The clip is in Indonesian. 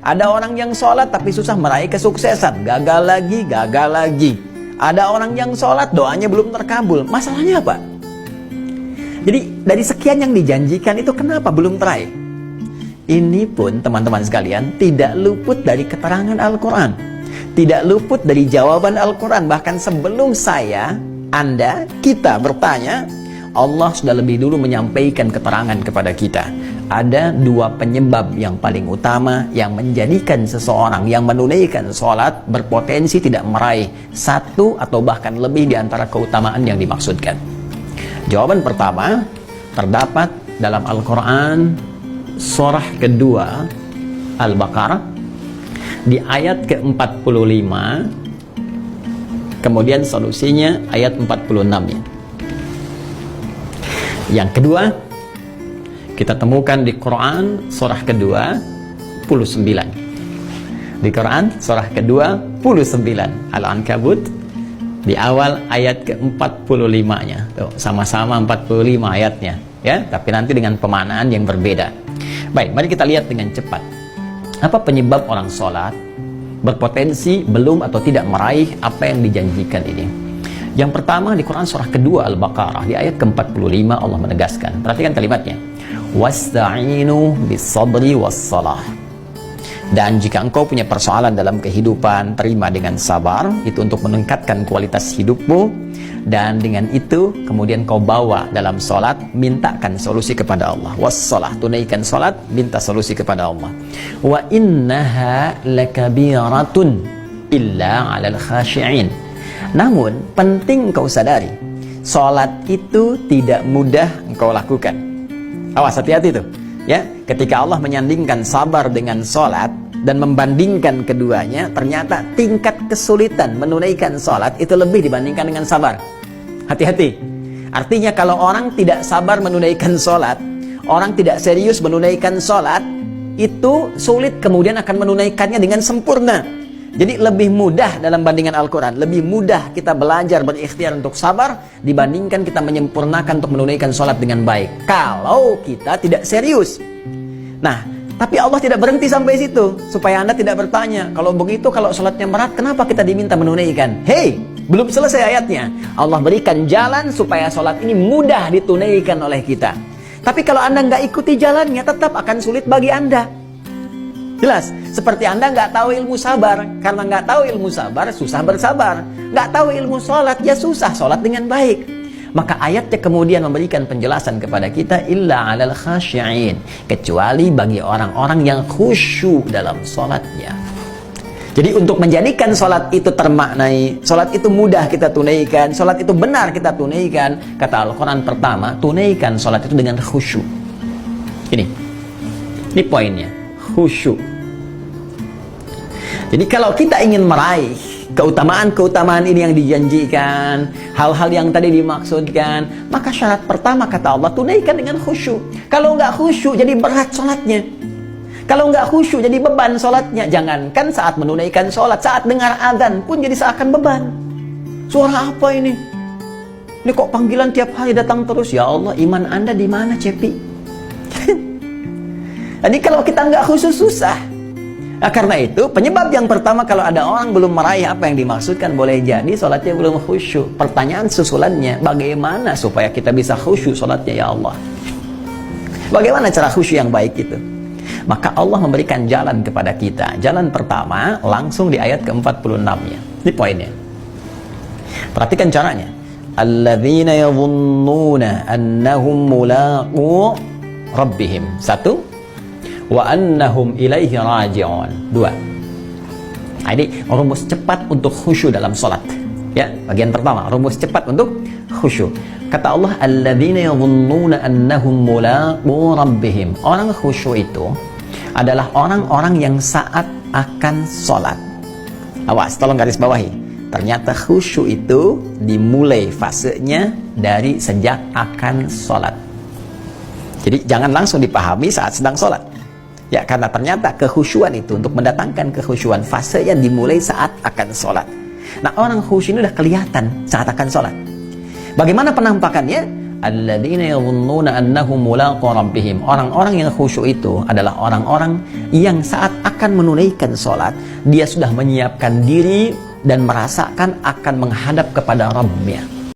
Ada orang yang sholat tapi susah meraih kesuksesan, gagal lagi, gagal lagi. Ada orang yang sholat doanya belum terkabul, masalahnya apa? Jadi dari sekian yang dijanjikan itu kenapa belum teraih? Ini pun teman-teman sekalian tidak luput dari keterangan Al-Quran, tidak luput dari jawaban Al-Quran. Bahkan sebelum saya, Anda, kita bertanya, Allah sudah lebih dulu menyampaikan keterangan kepada kita. Ada dua penyebab yang paling utama yang menjadikan seseorang yang menunaikan sholat berpotensi tidak meraih satu atau bahkan lebih di antara keutamaan yang dimaksudkan. Jawaban pertama terdapat dalam Al-Quran surah kedua Al-Baqarah di ayat ke-45, kemudian solusinya ayat 46-nya. Yang kedua kita temukan di Quran surah ke-29. Di Quran surah ke-29 Al-Ankabut di awal ayat ke-45-nya. Tuh, sama-sama 45 ayatnya, ya, tapi nanti dengan pemaknaan yang berbeda. Baik, mari kita lihat dengan cepat. Apa penyebab orang sholat berpotensi belum atau tidak meraih apa yang dijanjikan ini? Yang pertama di Quran surah kedua Al-Baqarah di ayat ke-45 Allah menegaskan. Perhatikan kalimatnya. Wasta'inu bis-sabri was-salah. Dan jika engkau punya persoalan dalam kehidupan, terima dengan sabar, itu untuk meningkatkan kualitas hidupmu, dan dengan itu kemudian kau bawa dalam sholat, mintakan solusi kepada Allah. Was-salah, tunaikan sholat, minta solusi kepada Allah. Wa innaha lakabiratun illa 'alal khashi'in. Namun penting kau sadari, sholat itu tidak mudah engkau lakukan. Awas, hati-hati tuh, ya. Ketika Allah menyandingkan sabar dengan sholat dan membandingkan keduanya, ternyata tingkat kesulitan menunaikan sholat itu lebih dibandingkan dengan sabar. Hati-hati. Artinya kalau orang tidak sabar menunaikan sholat, orang tidak serius menunaikan sholat, itu sulit kemudian akan menunaikannya dengan sempurna. Jadi lebih mudah dalam bandingan Al-Quran, lebih mudah kita belajar berikhtiar untuk sabar dibandingkan kita menyempurnakan untuk menunaikan sholat dengan baik, kalau kita tidak serius. Nah, tapi Allah tidak berhenti sampai situ, supaya Anda tidak bertanya, kalau begitu, kalau sholatnya berat, kenapa kita diminta menunaikan? Hei, belum selesai ayatnya. Allah berikan jalan supaya sholat ini mudah ditunaikan oleh kita. Tapi kalau Anda nggak ikuti jalannya, tetap akan sulit bagi Anda. Jelas, seperti Anda nggak tahu ilmu sabar. Karena nggak tahu ilmu sabar, susah bersabar. Nggak tahu ilmu sholat, ya susah sholat dengan baik. Maka ayatnya kemudian memberikan penjelasan kepada kita, illa 'alal khashi'in, kecuali bagi orang-orang yang khusyuk dalam sholatnya. Jadi untuk menjadikan sholat itu termaknai, sholat itu mudah kita tunaikan, sholat itu benar kita tunaikan, kata Al-Quran pertama, tunaikan sholat itu dengan khusyuk. Ini poinnya, khusyuk. Jadi kalau kita ingin meraih keutamaan-keutamaan ini yang dijanjikan, hal-hal yang tadi dimaksudkan, maka syarat pertama kata Allah, tunaikan dengan khusyuk. Kalau nggak khusyuk jadi berat sholatnya. Kalau nggak khusyuk jadi beban sholatnya. Jangankan saat menunaikan sholat, saat dengar azan pun jadi seakan beban. Suara apa ini? Ini kok panggilan tiap hari datang terus? Ya Allah, iman Anda di mana, Cepi? Jadi kalau kita nggak khusyuk susah. Nah, karena itu penyebab yang pertama kalau ada orang belum meraih apa yang dimaksudkan, boleh jadi sholatnya belum khusyuk. Pertanyaan susulannya, bagaimana supaya kita bisa khusyuk sholatnya, ya Allah? Bagaimana cara khusyuk yang baik itu? Maka Allah memberikan jalan kepada kita. Jalan pertama langsung di ayat ke-46-nya. Ini poinnya. Perhatikan caranya. Alladzina yadhunnuna annahum mulaqu rabbihim. Satu, wa annahum ilaihi raji'un. Dua. Nah, ini rumus cepat untuk khusyuk dalam sholat. Ya, bagian pertama, rumus cepat untuk khusyuk. Kata Allah, alladzina yadhunnuna annahum mulaqu rabbihim. Orang khusyuk itu adalah orang-orang yang saat akan sholat. Awas, tolong garis bawahi. Ternyata khusyuk itu dimulai fasenya dari sejak akan sholat. Jadi jangan langsung dipahami saat sedang sholat. Ya, karena ternyata kekhusyuan itu, untuk mendatangkan kekhusyuan, fasenya dimulai saat akan sholat. Nah, orang khusyuk ini udah kelihatan saat akan sholat. Bagaimana penampakannya? alladzina yadhunnuna annahum mulaqu rabbihim. Orang-orang yang khusyuk itu adalah orang-orang yang saat akan menunaikan sholat, dia sudah menyiapkan diri dan merasakan akan menghadap kepada Rabbnya.